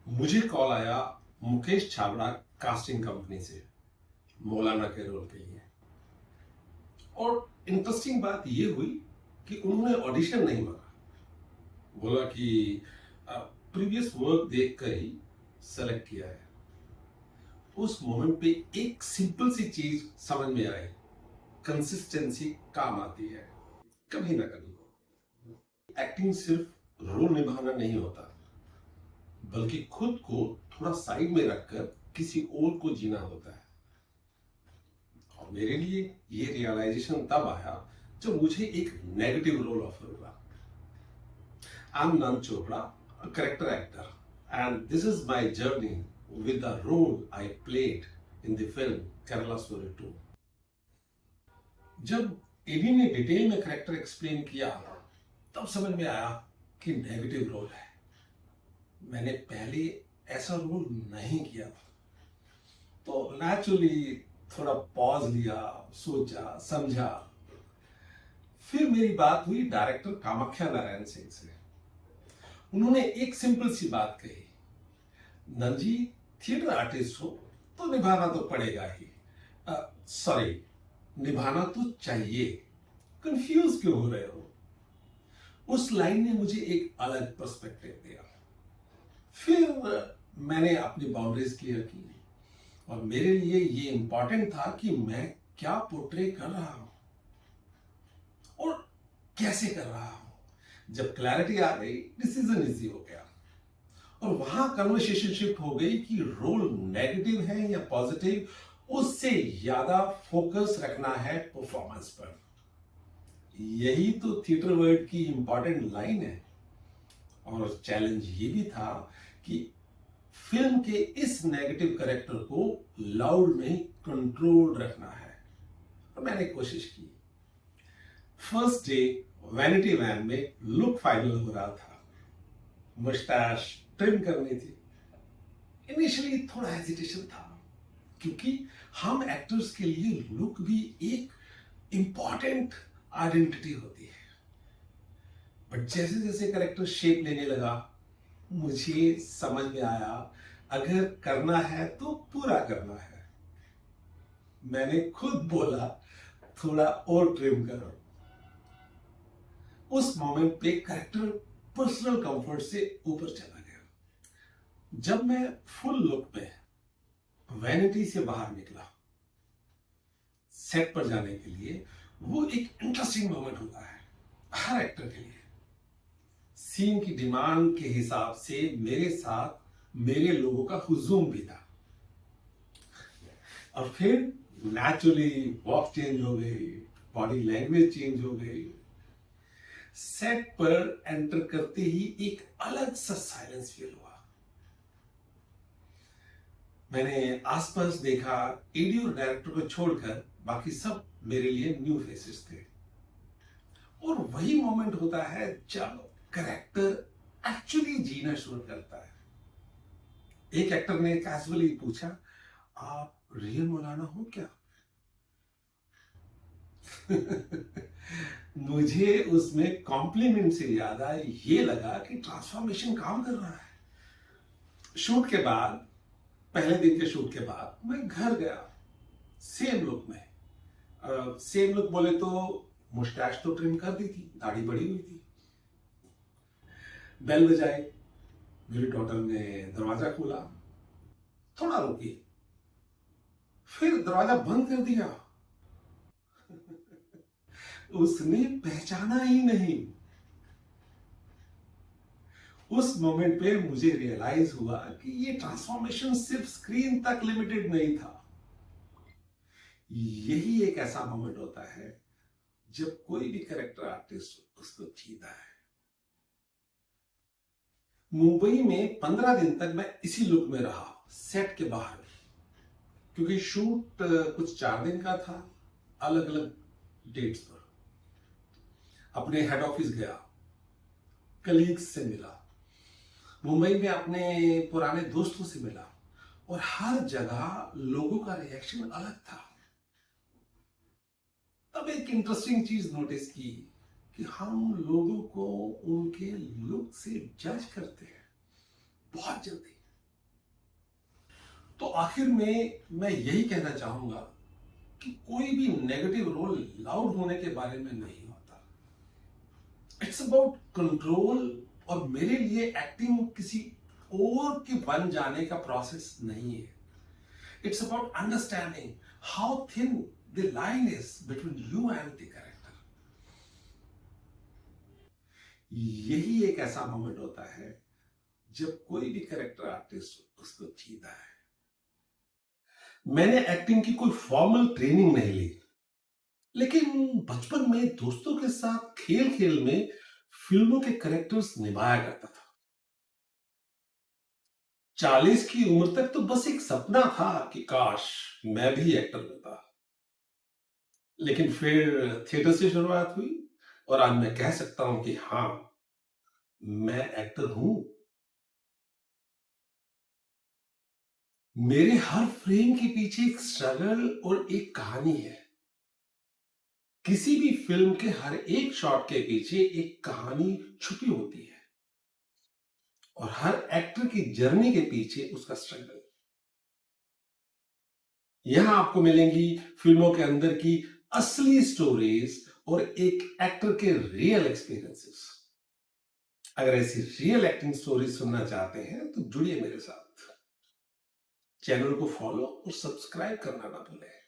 मुझे कॉल आया Mukesh Chhabra casting company से मौलाना के रोल के लिए। और इंटरेस्टिंग बात ये हुई कि उन्होंने ऑडिशन नहीं मांगा, बोला कि प्रीवियस वर्क देखकर ही सेलेक्ट किया है। उस मोमेंट पे एक सिंपल सी चीज समझ में आई, कंसिस्टेंसी काम आती है कभी ना कभी। एक्टिंग सिर्फ रोल निभाना नहीं होता, बल्कि खुद को थोड़ा साइड में रखकर किसी और को जीना होता है। और मेरे लिए ये रियलाइजेशन तब आया जब मुझे एक नेगेटिव रोल ऑफर हुआ। I am Nand Chopra, a character actor, and this is my journey with the role I played in the film Kerala Story 2. जब एडी ने डिटेल में करेक्टर एक्सप्लेन किया तब समझ में आया कि नेगेटिव रोल है। मैंने पहले ऐसा रोल नहीं किया था, तो नेचुरली थोड़ा पॉज लिया, सोचा, समझा। फिर मेरी बात हुई डायरेक्टर कामाख्या नारायण सिंह से। उन्होंने एक सिंपल सी बात कही, नंद जी थिएटर आर्टिस्ट हो तो निभाना तो पड़ेगा ही, सॉरी निभाना तो चाहिए, कंफ्यूज क्यों हो रहे हो। उस लाइन ने मुझे एक अलग पर्सपेक्टिव दिया। फिर मैंने अपनी बाउंड्रीज क्लियर की और मेरे लिए ये इंपॉर्टेंट था कि मैं क्या पोर्ट्रे कर रहा हूं और कैसे कर रहा हूं। जब क्लैरिटी आ गई, डिसीजन इजी हो गया और वहां कन्वर्सेशन शिफ्ट हो गई कि रोल नेगेटिव है या पॉजिटिव, उससे ज्यादा फोकस रखना है परफॉर्मेंस पर। यही तो थिएटर वर्ल्ड की इंपॉर्टेंट लाइन है। और चैलेंज ये भी था कि फिल्म के इस नेगेटिव कैरेक्टर को लाउड नहीं, कंट्रोल रखना है। और मैंने कोशिश की। फर्स्ट डे वैनिटी वैन में लुक फाइनल हो रहा था, मुस्टैश ट्रिम करनी थी। इनिशियली थोड़ा हेजिटेशन था, क्योंकि हम एक्टर्स के लिए लुक भी एक इंपॉर्टेंट आइडेंटिटी होती है। बट जैसे जैसे कैरेक्टर शेप लेने लगा, मुझे समझ में आया अगर करना है तो पूरा करना है। मैंने खुद बोला थोड़ा और ट्रिम करो। उस मोमेंट पे कैरेक्टर पर्सनल कंफर्ट से ऊपर चला गया। जब मैं फुल लुक में वैनिटी से बाहर निकला सेट पर जाने के लिए, वो एक इंटरेस्टिंग मोमेंट होता है हर एक्टर के लिए। सीन की डिमांड के हिसाब से मेरे साथ मेरे लोगों का हुजूम भी था। और फिर नेचुरली वॉक चेंज हो गई, बॉडी लैंग्वेज चेंज हो गई। सेट पर एंटर करते ही एक अलग सा साइलेंस फील हुआ। मैंने आसपास देखा, एडी और डायरेक्टर को छोड़कर बाकी सब मेरे लिए न्यू फेसेस थे। और वही मोमेंट होता है जब कैरेक्टर एक्चुअली जीना शुरू करता है। एक एक्टर ने कैजुअली पूछा, आप रियल मौलाना हो क्या? मुझे उसमें कॉम्प्लीमेंट से ज्यादा ये लगा कि ट्रांसफॉर्मेशन काम कर रहा है। शूट के बाद, पहले दिन के शूट के बाद मैं घर गया सेम लुक में। सेम लुक बोले तो मुस्टैश तो ट्रिम कर दी थी, दाढ़ी बड़ी हुई थी। बेल बजाई, मेरी डॉटर ने दरवाजा खोला, थोड़ा रुकी, फिर दरवाजा बंद कर दिया। उसने पहचाना ही नहीं। उस मोमेंट पे मुझे रियलाइज हुआ कि ये ट्रांसफॉर्मेशन सिर्फ स्क्रीन तक लिमिटेड नहीं था। यही एक ऐसा मोमेंट होता है जब कोई भी कैरेक्टर आर्टिस्ट उसको जीता है। मुंबई में 15 दिन तक मैं इसी लुक में रहा, सेट के बाहर भी, क्योंकि शूट कुछ 4 दिन का था, अलग अलग डेट्स पर। अपने हेड ऑफिस गया, कलीग्स से मिला, मुंबई में अपने पुराने दोस्तों से मिला, और हर जगह लोगों का रिएक्शन अलग था। तब एक इंटरेस्टिंग चीज नोटिस की कि हम लोगों को उनके लुक से जज करते हैं बहुत जल्दी। आखिर में मैं यही कहना चाहूंगा कि कोई भी नेगेटिव रोल लाउड होने के बारे में नहीं होता। It's about control. और मेरे लिए एक्टिंग किसी और के बन जाने का प्रोसेस नहीं है। It's about understanding how thin the line is between you and the character. यही एक ऐसा मोमेंट होता है जब कोई भी कैरेक्टर आर्टिस्ट उसको जीता है। मैंने एक्टिंग की कोई फॉर्मल ट्रेनिंग नहीं ली, लेकिन बचपन में दोस्तों के साथ खेल खेल में फिल्मों के कैरेक्टर्स निभाया करता था। 40 की उम्र तक तो बस एक सपना था कि काश मैं भी एक्टर होता। लेकिन फिर थिएटर से शुरुआत हुई और आज मैं कह सकता हूं कि हाँ, मैं एक्टर हूं। मेरे हर फ्रेम के पीछे एक स्ट्रगल और एक कहानी है। किसी भी फिल्म के हर एक शॉट के पीछे एक कहानी छुपी होती है और हर एक्टर की जर्नी के पीछे उसका स्ट्रगल। यहां आपको मिलेंगी फिल्मों के अंदर की असली स्टोरीज और एक एक्टर के रियल एक्सपीरियंसेस। अगर ऐसी रियल एक्टिंग स्टोरी सुनना चाहते हैं तो जुड़िए मेरे साथ। चैनल को फॉलो और सब्सक्राइब करना ना भूलें।